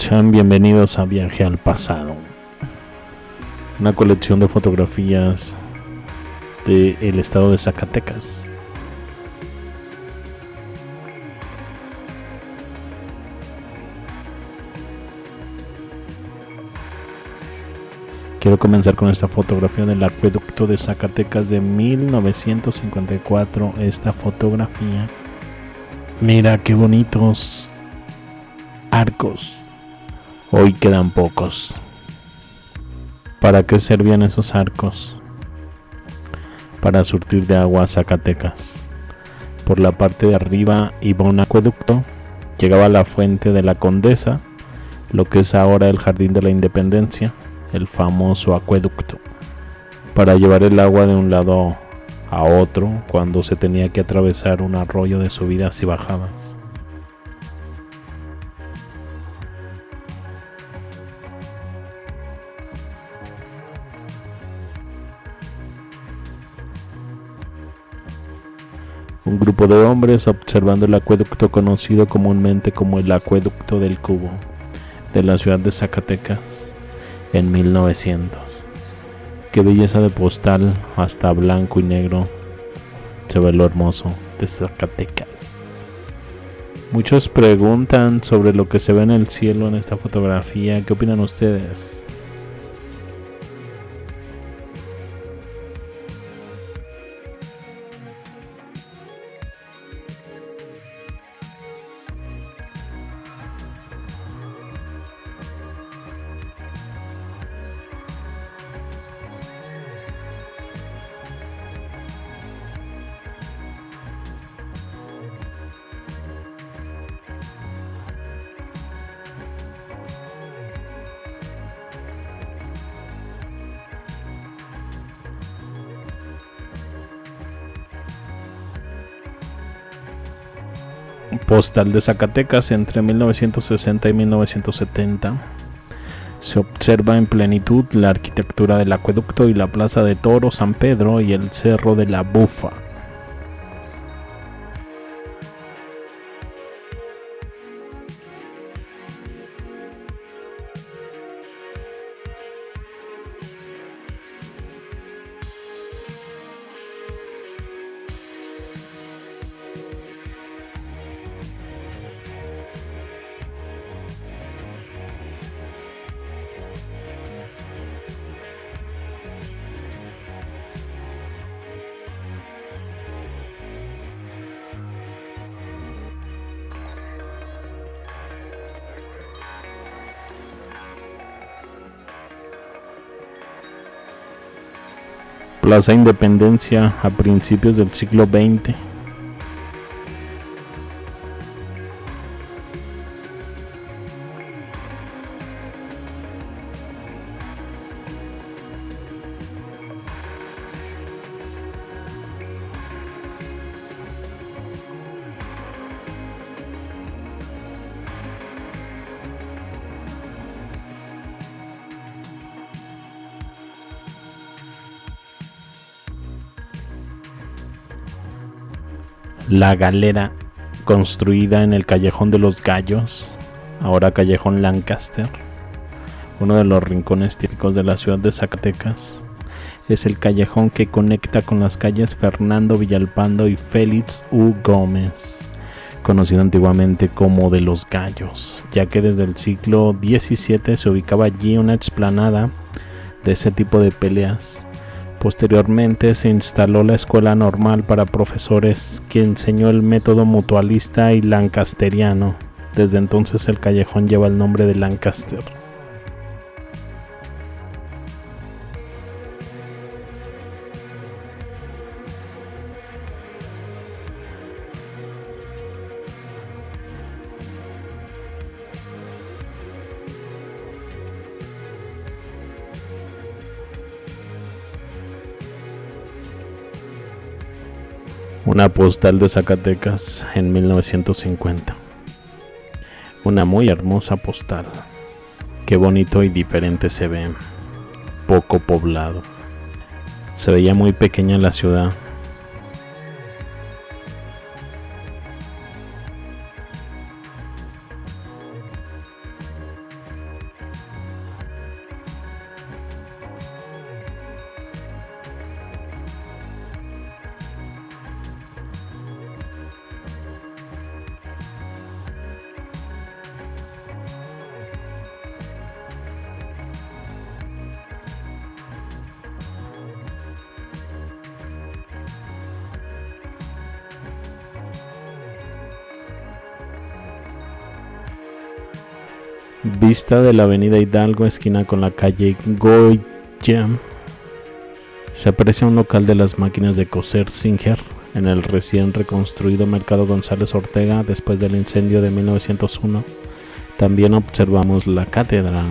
Sean bienvenidos a Viaje al Pasado, una colección de fotografías del estado de Zacatecas. Quiero comenzar con esta fotografía del acueducto de Zacatecas de 1954. Esta fotografía, mira qué bonitos arcos. Hoy quedan pocos. ¿Para qué servían esos arcos? Para surtir de agua a Zacatecas. Por la parte de arriba iba un acueducto, llegaba a la fuente de la Condesa, lo que es ahora el Jardín de la Independencia, el famoso acueducto, para llevar el agua de un lado a otro cuando se tenía que atravesar un arroyo de subidas y bajadas. Un grupo de hombres observando el acueducto conocido comúnmente como el Acueducto del Cubo de la ciudad de Zacatecas en 1900. Qué belleza de postal, hasta blanco y negro se ve lo hermoso de Zacatecas. Muchos preguntan sobre lo que se ve en el cielo en esta fotografía. ¿Qué opinan ustedes? Postal de Zacatecas entre 1960 y 1970. Se observa en plenitud la arquitectura del acueducto y la plaza de Toros San Pedro y el Cerro de la Bufa. Plaza Independencia a principios del siglo XX. La Galera, construida en el Callejón de los Gallos, ahora Callejón Lancaster, uno de los rincones típicos de la ciudad de Zacatecas. Es el callejón que conecta con las calles Fernando Villalpando y Félix U. Gómez, conocido antiguamente como de los Gallos, ya que desde el siglo XVII se ubicaba allí una explanada de ese tipo de peleas. Posteriormente se instaló la Escuela Normal para Profesores, que enseñó el método mutualista y lancasteriano. Desde entonces el callejón lleva el nombre de Lancaster. Una postal de Zacatecas en 1950. Una muy hermosa postal. Qué bonito y diferente se ve. Poco poblado. Se veía muy pequeña la ciudad. Vista de la avenida Hidalgo, esquina con la calle Goya. Se aprecia un local de las máquinas de coser Singer en el recién reconstruido Mercado González Ortega después del incendio de 1901. También observamos la catedral,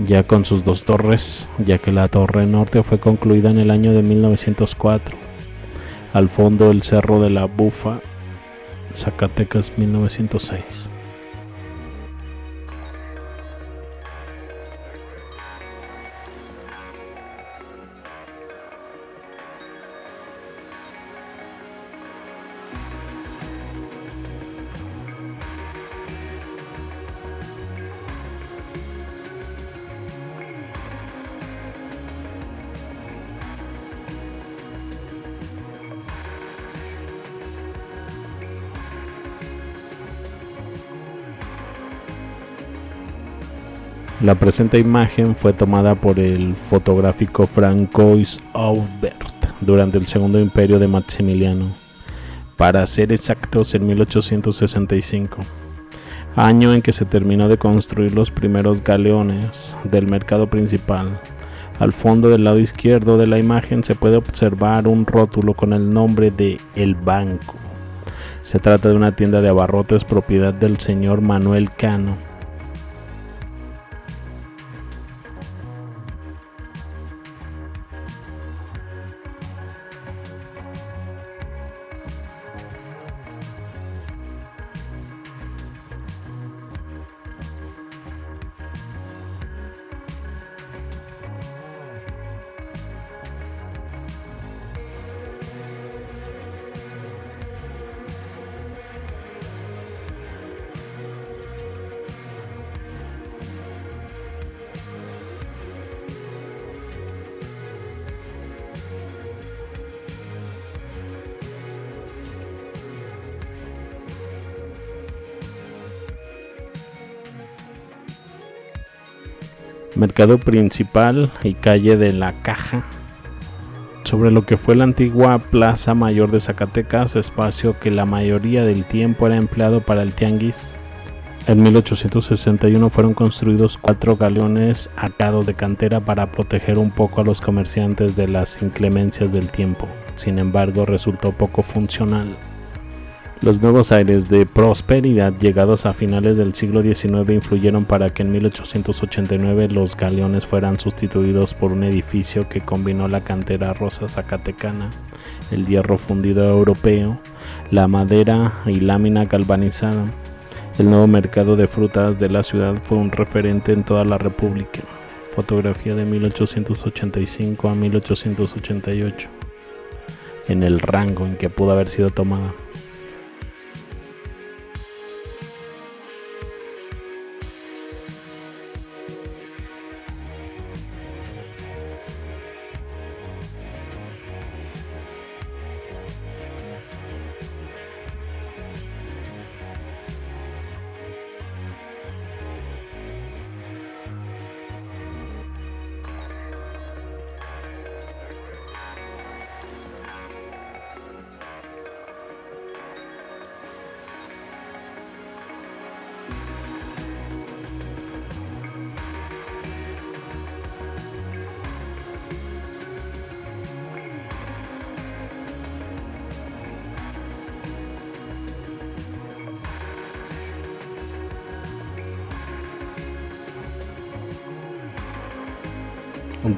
ya con sus dos torres, ya que la torre norte fue concluida en el año de 1904. Al fondo el Cerro de la Bufa, Zacatecas, 1906. La presente imagen fue tomada por el fotográfico Francois Aubert durante el Segundo Imperio de Maximiliano, para ser exactos en 1865, año en que se terminó de construir los primeros galeones del mercado principal. Al fondo del lado izquierdo de la imagen se puede observar un rótulo con el nombre de El Banco. Se trata de una tienda de abarrotes propiedad del señor Manuel Cano. Mercado principal y calle de la Caja, sobre lo que fue la antigua Plaza Mayor de Zacatecas, espacio que la mayoría del tiempo era empleado para el tianguis. En 1861 fueron construidos 4 galeones atados de cantera para proteger un poco a los comerciantes de las inclemencias del tiempo. Sin embargo, resultó poco funcional. Los nuevos aires de prosperidad llegados a finales del siglo XIX influyeron para que en 1889 los galeones fueran sustituidos por un edificio que combinó la cantera rosa zacatecana, el hierro fundido europeo, la madera y lámina galvanizada. El nuevo mercado de frutas de la ciudad fue un referente en toda la República. Fotografía de 1885 a 1888, en el rango en que pudo haber sido tomada.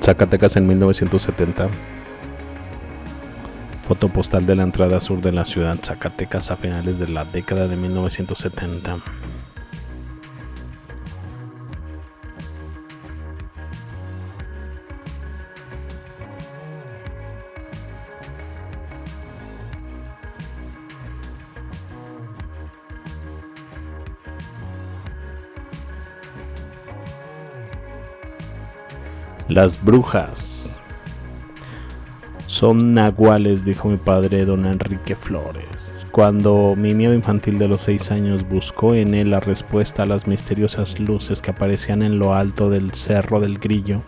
Zacatecas en 1970. Foto postal de la entrada sur de la ciudad Zacatecas a finales de la década de 1970. Las brujas son nahuales, dijo mi padre don Enrique Flores, cuando mi miedo infantil de los 6 años buscó en él la respuesta a las misteriosas luces que aparecían en lo alto del Cerro del Grillo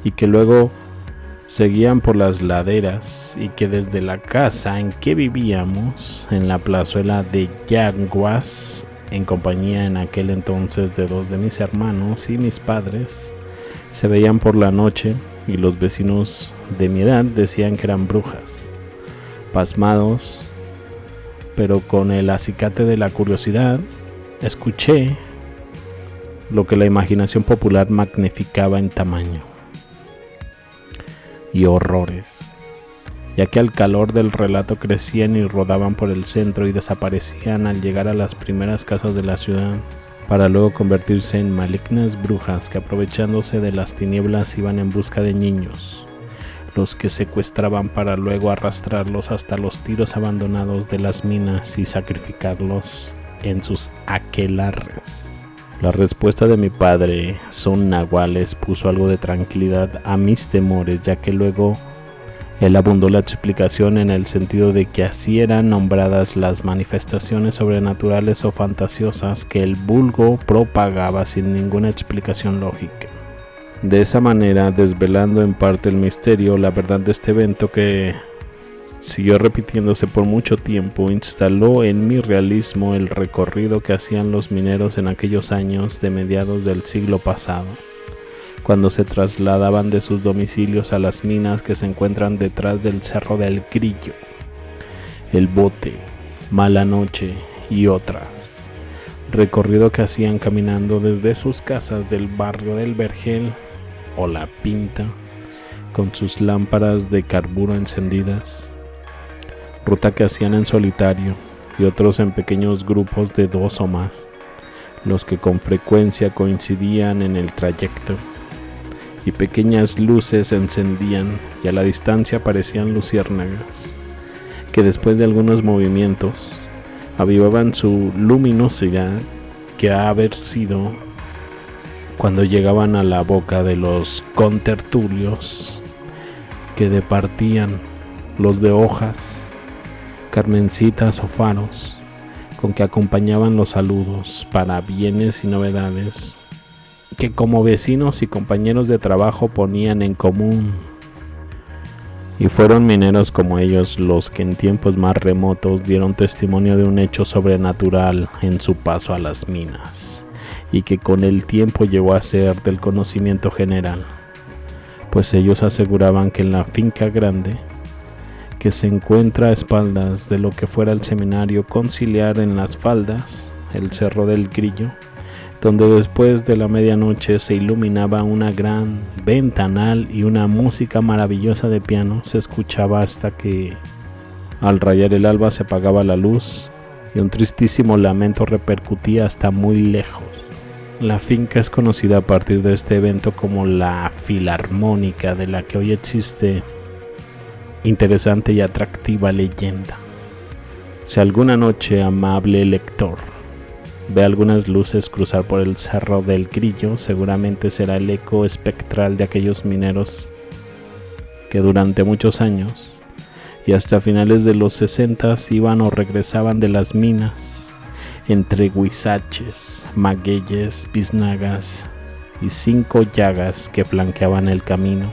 y que luego seguían por las laderas, y que desde la casa en que vivíamos, en la plazuela de Yanguas, en compañía en aquel entonces de 2 de mis hermanos y mis padres, se veían por la noche y los vecinos de mi edad decían que eran brujas. Pasmados, pero con el acicate de la curiosidad, escuché lo que la imaginación popular magnificaba en tamaño y horrores, ya que al calor del relato crecían y rodaban por el centro y desaparecían al llegar a las primeras casas de la ciudad, para luego convertirse en malignas brujas que, aprovechándose de las tinieblas, iban en busca de niños, los que secuestraban para luego arrastrarlos hasta los tiros abandonados de las minas y sacrificarlos en sus aquelarres. La respuesta de mi padre, son nahuales, puso algo de tranquilidad a mis temores, ya que luego él abundó la explicación en el sentido de que así eran nombradas las manifestaciones sobrenaturales o fantasiosas que el vulgo propagaba sin ninguna explicación lógica. De esa manera, desvelando en parte el misterio, la verdad de este evento que siguió repitiéndose por mucho tiempo, instaló en mi realismo el recorrido que hacían los mineros en aquellos años de mediados del siglo pasado, cuando se trasladaban de sus domicilios a las minas que se encuentran detrás del Cerro del Grillo, El Bote, Mala Noche y otras. Recorrido que hacían caminando desde sus casas del barrio del Vergel o La Pinta, con sus lámparas de carburo encendidas. Ruta que hacían en solitario y otros en pequeños grupos de 2 o más, los que con frecuencia coincidían en el trayecto, y pequeñas luces se encendían y a la distancia aparecían luciérnagas, que después de algunos movimientos avivaban su luminosidad, que ha haber sido cuando llegaban a la boca de los contertulios que departían los de hojas, carmencitas o faros, con que acompañaban los saludos, parabienes y novedades que como vecinos y compañeros de trabajo ponían en común. Y fueron mineros como ellos los que en tiempos más remotos dieron testimonio de un hecho sobrenatural en su paso a las minas, y que con el tiempo llegó a ser del conocimiento general, pues ellos aseguraban que en la finca grande, que se encuentra a espaldas de lo que fuera el seminario conciliar en Las Faldas, el Cerro del Grillo, donde después de la medianoche se iluminaba una gran ventanal y una música maravillosa de piano se escuchaba hasta que al rayar el alba se apagaba la luz y un tristísimo lamento repercutía hasta muy lejos. La finca es conocida a partir de este evento como la Filarmónica, de la que hoy existe interesante y atractiva leyenda. Si alguna noche, amable lector, ve algunas luces cruzar por el Cerro del Grillo, seguramente será el eco espectral de aquellos mineros que durante muchos años y hasta finales de los 60 iban o regresaban de las minas entre huizaches, magueyes, biznagas y 5 llagas que flanqueaban el camino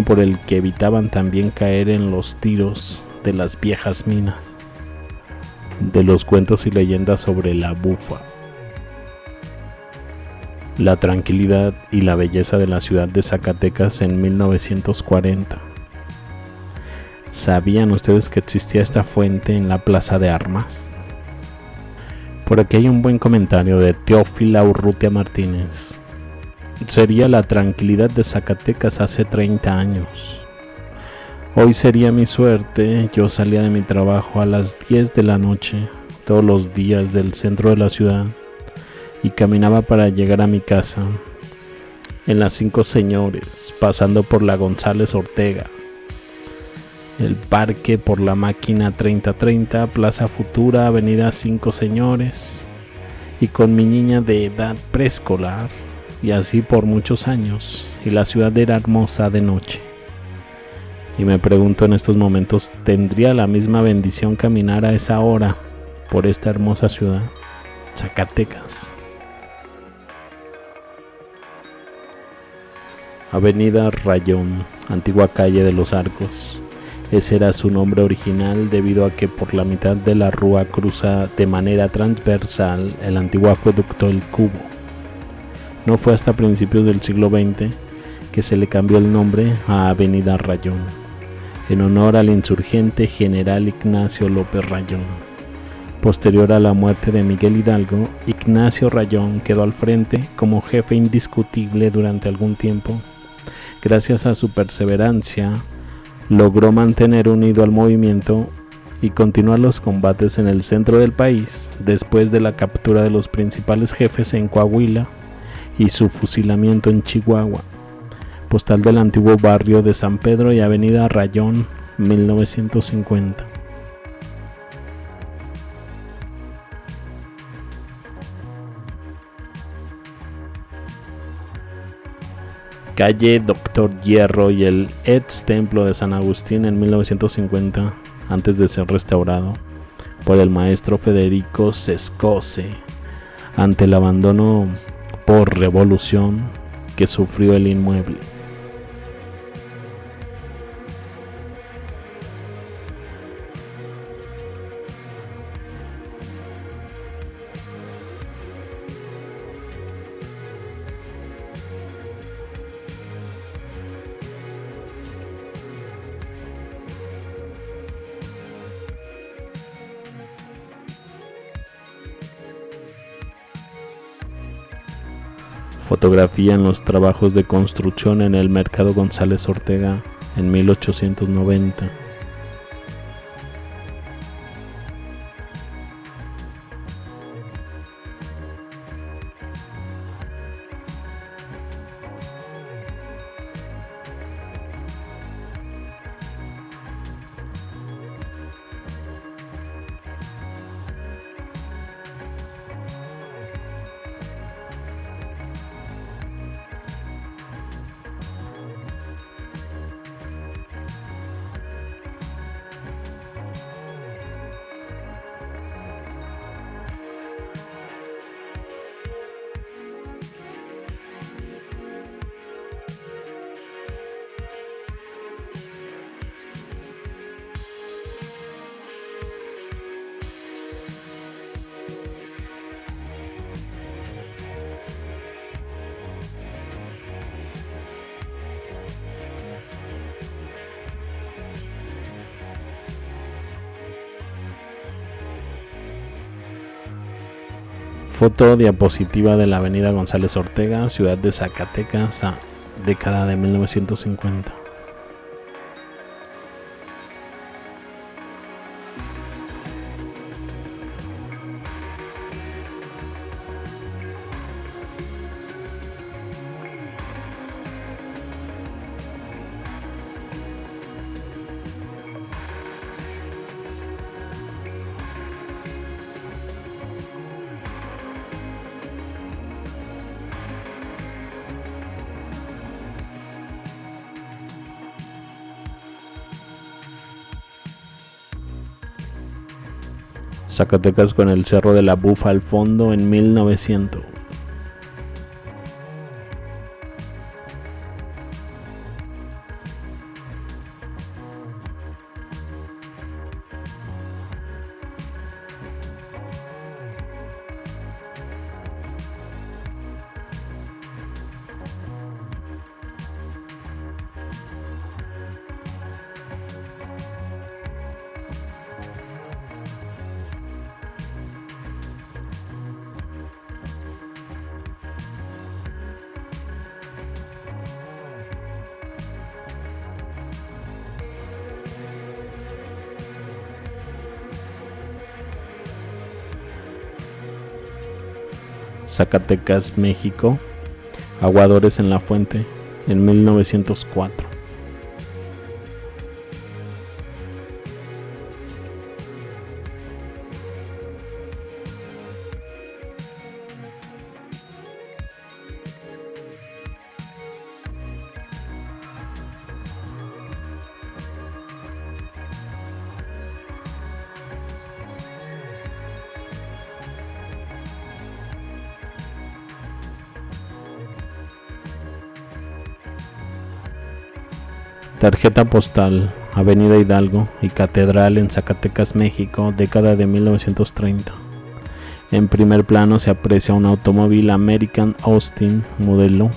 por el que evitaban también caer en los tiros de las viejas minas, de los cuentos y leyendas sobre la bufa. La tranquilidad y la belleza de la ciudad de Zacatecas en 1940. ¿Sabían ustedes que existía esta fuente en la Plaza de Armas? Por aquí hay un buen comentario de Teófila Urrutia Martínez. Sería la tranquilidad de Zacatecas hace 30 años. Hoy sería mi suerte. Yo salía de mi trabajo a las 10 de la noche todos los días del centro de la ciudad y caminaba para llegar a mi casa en las 5 Señores, pasando por la González Ortega, el Parque, por la Máquina 3030, Plaza Futura, Avenida 5 Señores, y con mi niña de edad preescolar, y así por muchos años, y la ciudad era hermosa de noche. Y me pregunto en estos momentos, ¿tendría la misma bendición caminar a esa hora por esta hermosa ciudad, Zacatecas? Avenida Rayón, antigua calle de los Arcos, Ese era su nombre original debido a que por la mitad de la rúa cruza de manera transversal el antiguo acueducto El Cubo. No fue hasta principios del siglo XX que se le cambió el nombre a Avenida Rayón, en honor al insurgente general Ignacio López Rayón. Posterior a la muerte de Miguel Hidalgo, Ignacio Rayón quedó al frente como jefe indiscutible durante algún tiempo. Gracias a su perseverancia, logró mantener unido al movimiento y continuar los combates en el centro del país después de la captura de los principales jefes en Coahuila y su fusilamiento en Chihuahua. Postal del antiguo barrio de San Pedro y Avenida Rayón, 1950. Calle Doctor Hierro y el ex templo de San Agustín en 1950, antes de ser restaurado por el maestro Federico Sescose ante el abandono por revolución que sufrió el inmueble. Fotografía en los trabajos de construcción en el Mercado González Ortega en 1890. Foto diapositiva de la Avenida González Ortega, ciudad de Zacatecas, a década de 1950. Zacatecas con el Cerro de la Bufa al fondo en 1900. Zacatecas, México, Aguadores en la Fuente, en 1904. Tarjeta postal Avenida Hidalgo y Catedral en Zacatecas, México, década de 1930. En primer plano se aprecia un automóvil American Austin modelo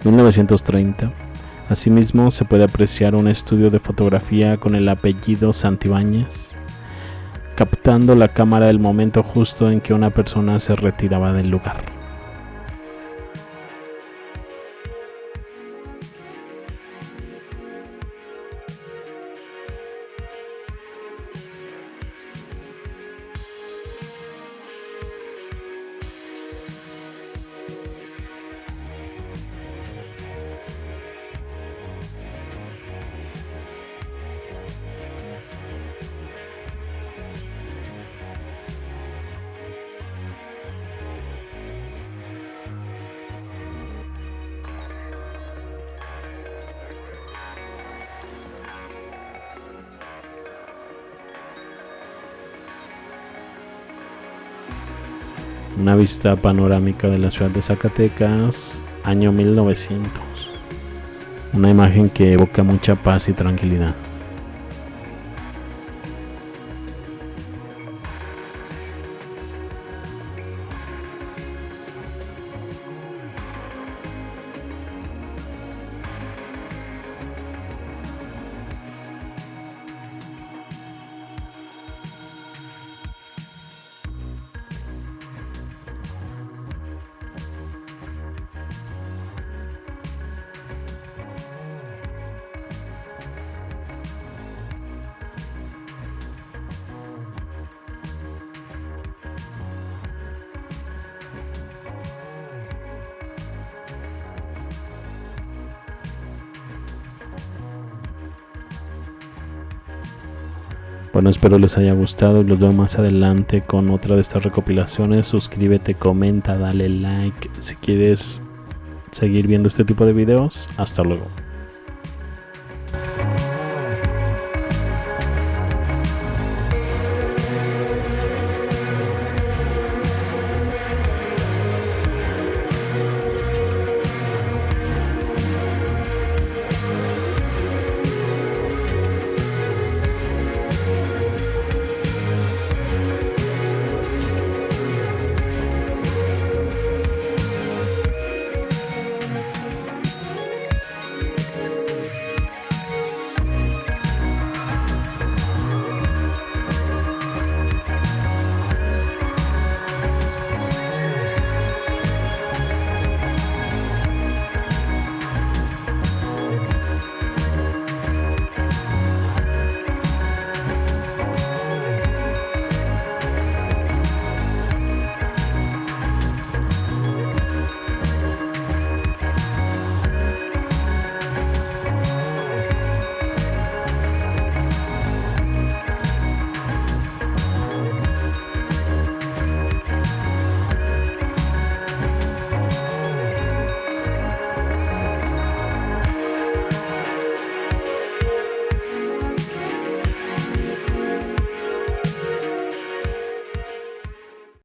1930. Asimismo se puede apreciar un estudio de fotografía con el apellido Santibáñez, captando la cámara el momento justo en que una persona se retiraba del lugar. Una vista panorámica de la ciudad de Zacatecas, año 1900. Una imagen que evoca mucha paz y tranquilidad. Bueno, espero les haya gustado y los veo más adelante con otra de estas recopilaciones. Suscríbete, comenta, dale like si quieres seguir viendo este tipo de videos. Hasta luego.